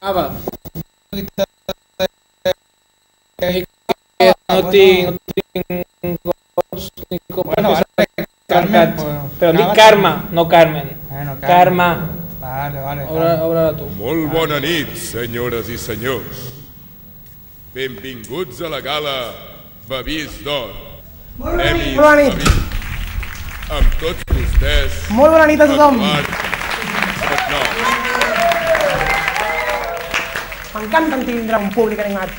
Va. No tinc gols ni copes marcats. Però dic Carme, no Carmen. Carme. Vale. Obre-la tu. Molt bona nit, senyores i senyors. Benvinguts a la gala Bavís d'Or. Premis Bavís. Amb tots vostès... Molt bona nit a tothom. M'encanta tindre un públic animat.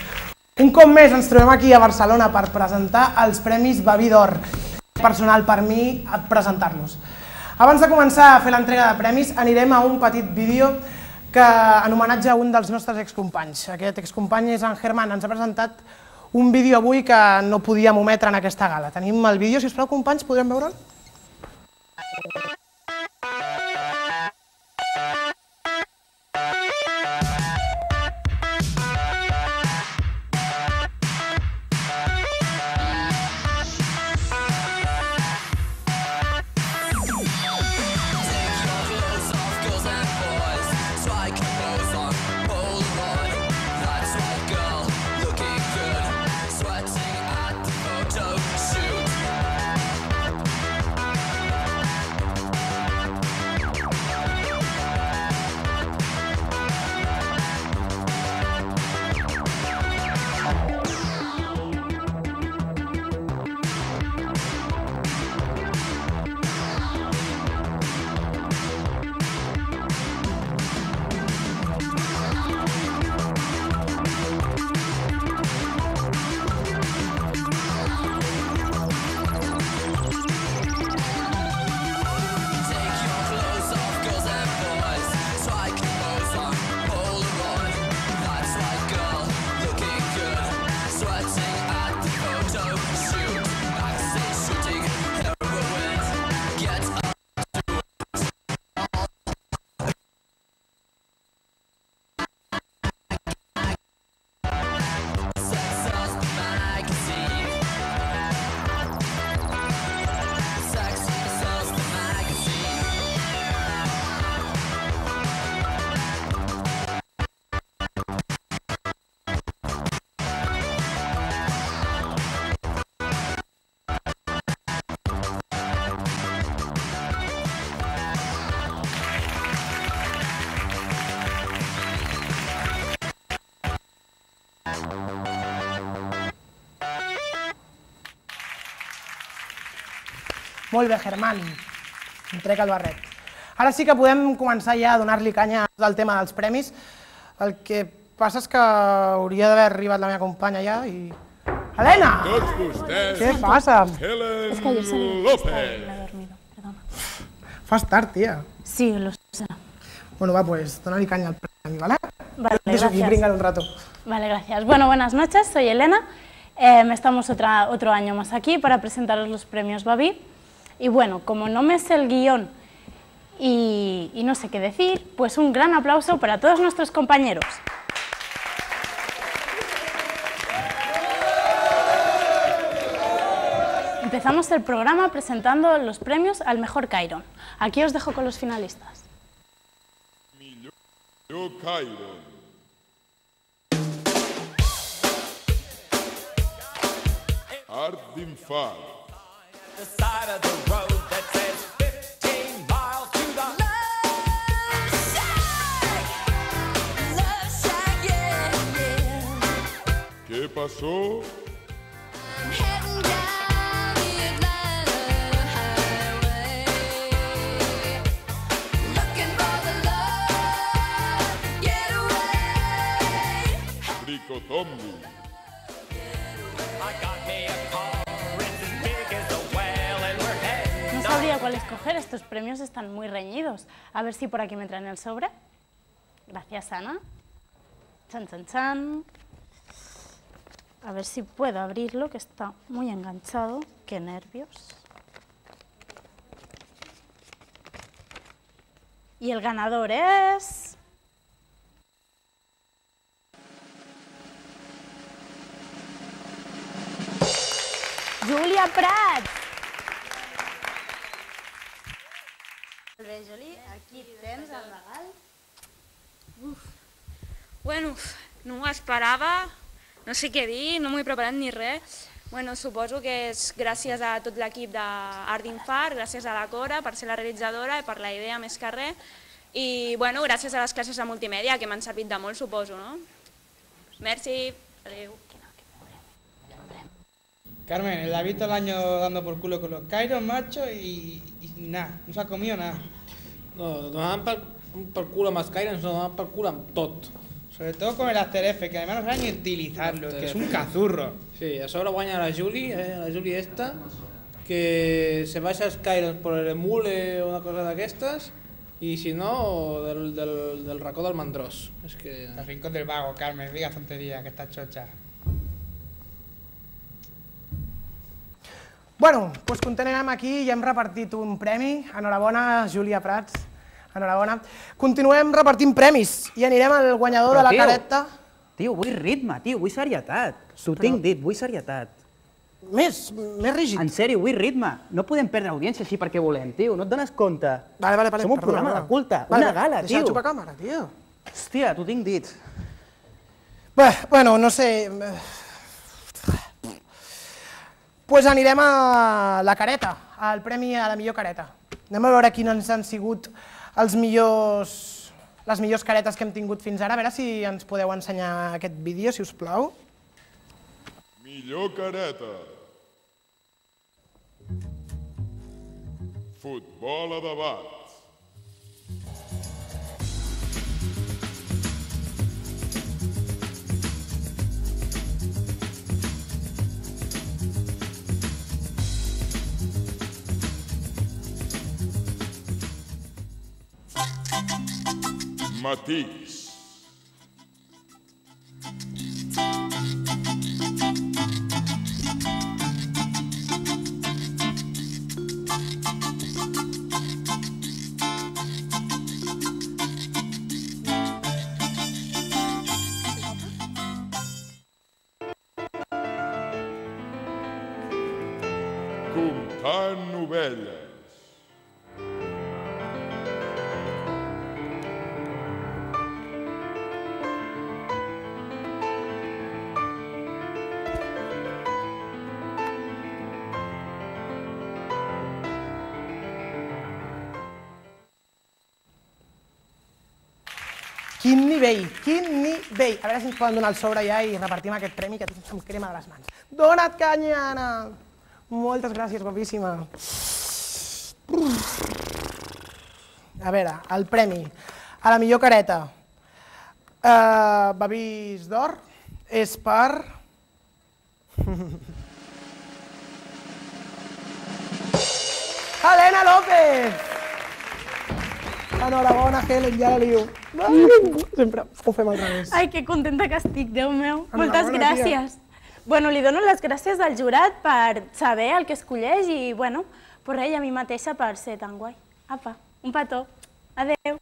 Un cop més ens trobem aquí a Barcelona per presentar els Premis Baví d'Or. Personal per mi presentar-los. Abans de començar a fer l'entrega de premis anirem a un petit vídeo en homenatge a un dels nostres excompanys. Aquest excompany és en Germán, ens ha presentat un vídeo avui que no podíem ometre en aquesta gala. Tenim el vídeo, si us plau, companys, podrem veure'l? Molt bé, Germán. Em trec el barret. Ara sí que podem començar ja a donar-li canya al tema dels premis. El que passa és que hauria d'haver arribat la meva companya ja i... Helena! Tots vostès... Què passa? Helen López. Fas tard, tia. Sí, lo sé. Bueno, va, pues, dona-li canya al premi, ¿vale? Vale, Dejo aquí, gracias. brincar un rato. Vale, gracias. Bueno, buenas noches, soy Elena. Estamos otro año más aquí para presentaros los premios Baví. Y bueno, como no me sé el guión y no sé qué decir, pues un gran aplauso para todos nuestros compañeros. Empezamos el programa presentando los premios al mejor Cairon. Aquí os dejo con los finalistas. Millor Cairon. Art d'infant. The side of the road that says 15 miles to the Love Shack, yeah, yeah. ¿Qué pasó? I'm heading down the Atlanta highway, looking for the love getaway. Fricotombi. I got me a car, it's as big as a whale, and we're heading. No sabría cuál escoger, estos premios están muy reñidos. A ver si por aquí me traen el sobre. Gracias, Ana. Chan, chan, chan. A ver si puedo abrirlo, que está muy enganchado. Qué nervios. Y el ganador es... Júlia Prats! Molt bé, Juli, aquí tens el regal. Uf. Bueno, no m'ho esperava, no sé què dir, no m'ho he preparat ni res. Bueno, suposo que és gràcies a tot l'equip d'Art d'Infart, gràcies a la Cora per ser la realitzadora i per la idea més que res. I bueno, gràcies a les classes de multimèdia que m'han servit de molt, suposo, no? Merci, adeu. Carmen, el David todo el año dando por culo con los Kairos, macho, y nada, no se ha comido nada. No, donaven per cul amb els Kairos, no donaven per cul amb tot. Sobre todo con el After Effects, que además no sabe ni utilizarlo, que es un cazurro. Sí, a sobre guanya la Julie esta, que se baixa els Kairos por el emule o una cosa d'aquestes, i si no, del racó del Mandrós. És que... El rincón del vago, Carmen, diga tontería, que está chocha. Bueno, doncs continuem aquí, ja hem repartit un premi. Enhorabona, Júlia Prats. Enhorabona. Continuem repartint premis i anirem al guanyador de la careta. Tio, vull ritme, tio, vull serietat. T'ho tinc dit, vull serietat. Més rígid. En sèrio, vull ritme. No podem perdre audiència així perquè volem, tio. No et dones compte. Vale, Som un programa de culte, una gala, tio. Deixa de xupar càmera, tio. Hòstia, t'ho tinc dit. Bé, bueno, no sé... Pues anirem a la careta, al premi a la millor careta. Anem a veure quines han sigut les millors caretes que hem tingut fins ara. A veure si ens podeu ensenyar aquest vídeo, si us plau. Millor careta. Futbol a debat. Matís. Comptant novelles. Quin nivell, quin nivell. A veure si ens poden donar el sobre ja i repartim aquest premi que em crema de les mans. Dona't canya, Anna! Moltes gràcies, guapíssima. A veure, el premi a la millor careta Bavís d'Or és per... Helena López! Enhorabona, Helen, ja la lio. Sempre ho fem al revés. Ai, que contenta que estic, Déu meu. Moltes gràcies. Bueno, li dono les gràcies al jurat per saber el que escolleix i, bueno, per res, a mi mateixa per ser tan guai. Apa, un petó. Adéu.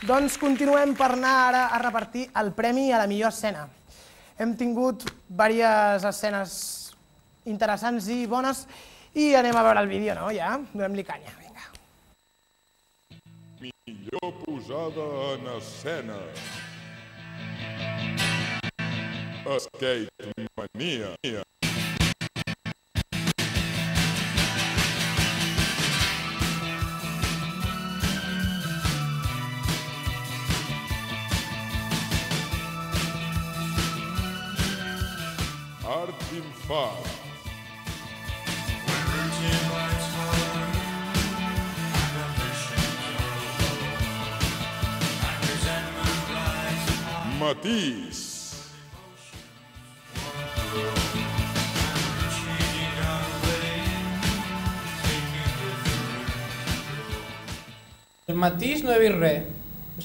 Doncs continuem per anar ara a repartir el premi a la millor escena. Hem tingut diverses escenes interessants i bones i anem a veure el vídeo, no? Ja, donem-li canya, vinga. Millor posada en escena. Skate Mania. Art d'Infart. Matís. El Matís no he vist res.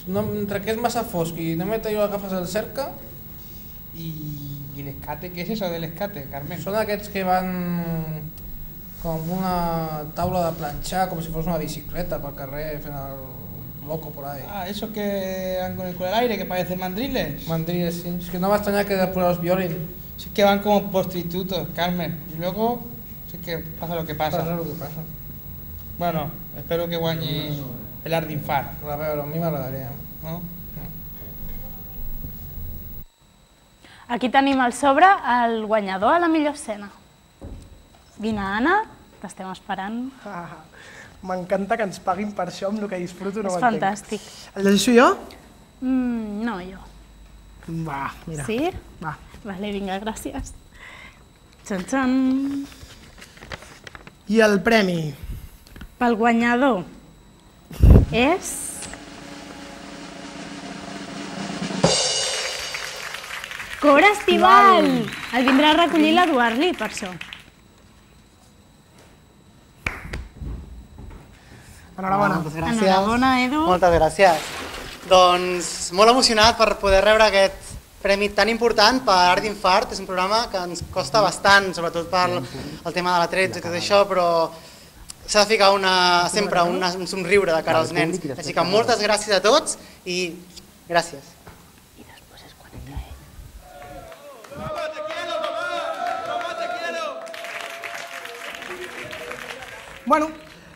Entre que és massa fosc i només t'allò agafes el cerca. ¿Y el escate? ¿Qué es eso del escate, Carmen? Són aquests que van com una taula de planxar, com si fos una bicicleta pel carrer fent el loco por ahí. Ah, esos que van con el culo al aire, que parecen mandriles. Mandriles, sí. Es que no va a extrañar que después los violen. Es que van como prostitutos, Carmen. Y luego, es que pasa lo que pasa. Pasa lo que pasa. Bueno, espero que guañi el Ardinfar. A veure, a mi m'agradaria. No? Aquí tenim al sobre el guanyador a la millor escena. Vine, Anna, t'estem esperant. M'encanta que ens paguin per això, amb el que disfruto no ho És entenc. fantàstic. El llegeixo jo? No, jo. Va, mira. Sí? Va. Vale, vinga, gràcies. Txan, txan. I el premi? Pel guanyador és... Cor Estival! El vindrà a recollir l'Eduard Lee, per això. Enhorabona. Moltes gràcies. Enhorabona, Edu. Moltes gràcies. Doncs molt emocionat per poder rebre aquest premi tan important per Art d'Infart. És un programa que ens costa bastant, sobretot per el tema de la 13 i tot això, però s'ha de ficar sempre un somriure de cara als nens. Així que moltes gràcies a tots i gràcies. Bueno,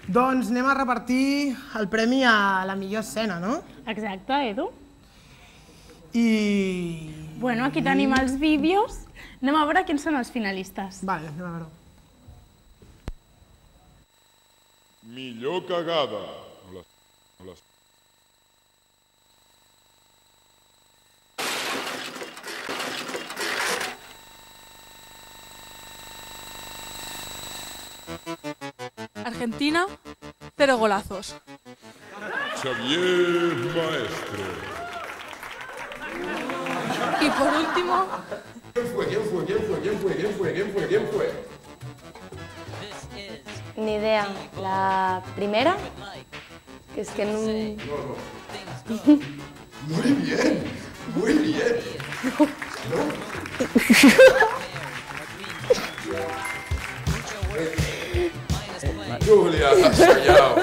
doncs anem a repartir el premi a la millor escena, no? Exacte, Edu. I... Bueno, aquí tenim els vídeos. Anem a veure quins són els finalistes. Vale, anem a veure. Millor cagada. Argentina, 0 golazos. Xavier Maestre. Y por último, ¿Quién fue? Ni idea. La primera, que es que no... Muy bien. Julia, has fallado.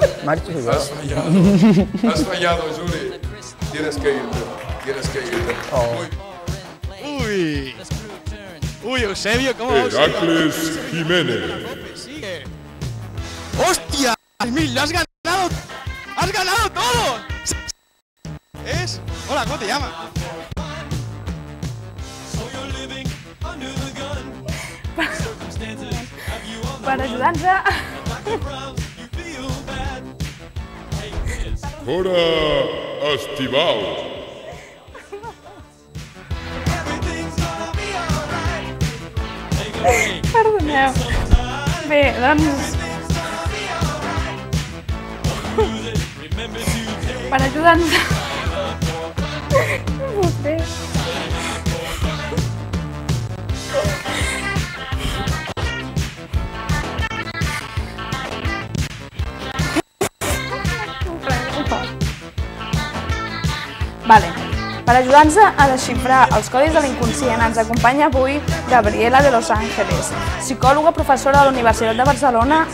Has fallado, Julie. Tienes que irte. Uy, Eusebio, ¿cómo vamos? Heracles Jiménez. Sigue. ¡Hostia! ¡Emil, lo has ganado! ¡Has ganado todo! ¿Es? Hola, ¿cómo te llamas? Per ajudar-nos a... Cora Estival. Perdoneu. Bé, doncs... Per ajudar-nos a... Vostè. Vale. Per ajudar-nos a desxifrar els codis de l'inconscient ens acompanya avui Gabriela de Los Ángeles, psicòloga professora de la Universitat de Barcelona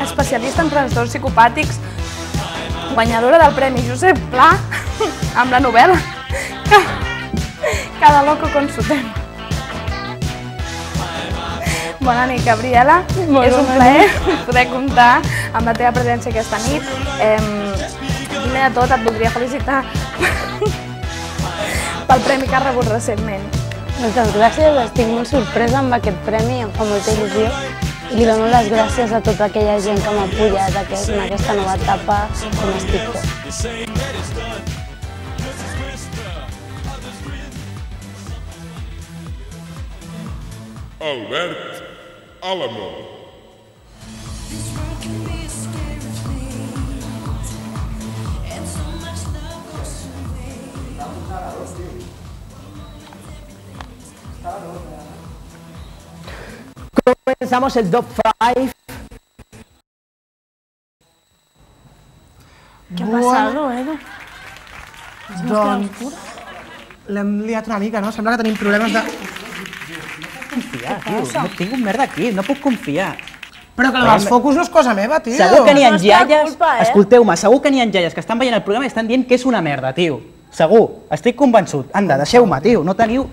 especialista en trastorns psicopàtics, guanyadora del Premi Josep Pla amb la novel·la Cada loco con su tema. Bona nit, Gabriela. És un plaer poder comptar amb la teva presència aquesta nit. Primer de tot, et voldria felicitar pel premi que has rebut recentment. Moltes gràcies, estic molt sorpresa amb aquest premi, em fa molta il·lusió i li dono les gràcies a tota aquella gent que m'ha apoyat en aquesta nova etapa com a escriptor. Albert Álamo. Comenzamos el top 5. Què ha passat, Edu? Doncs l'hem liat una mica, no? Sembla que tenim problemes de... Confiar, tio. No tinc un merda aquí, no puc confiar. Però que els focus no és cosa meva, tio. Segur que n'hi ha iaies... Escolteu-me, segur que n'hi ha iaies que estan veient el programa i estan dient que és una merda, tio. Segur, estic convençut. Anda, deixeu-me, tio, no teniu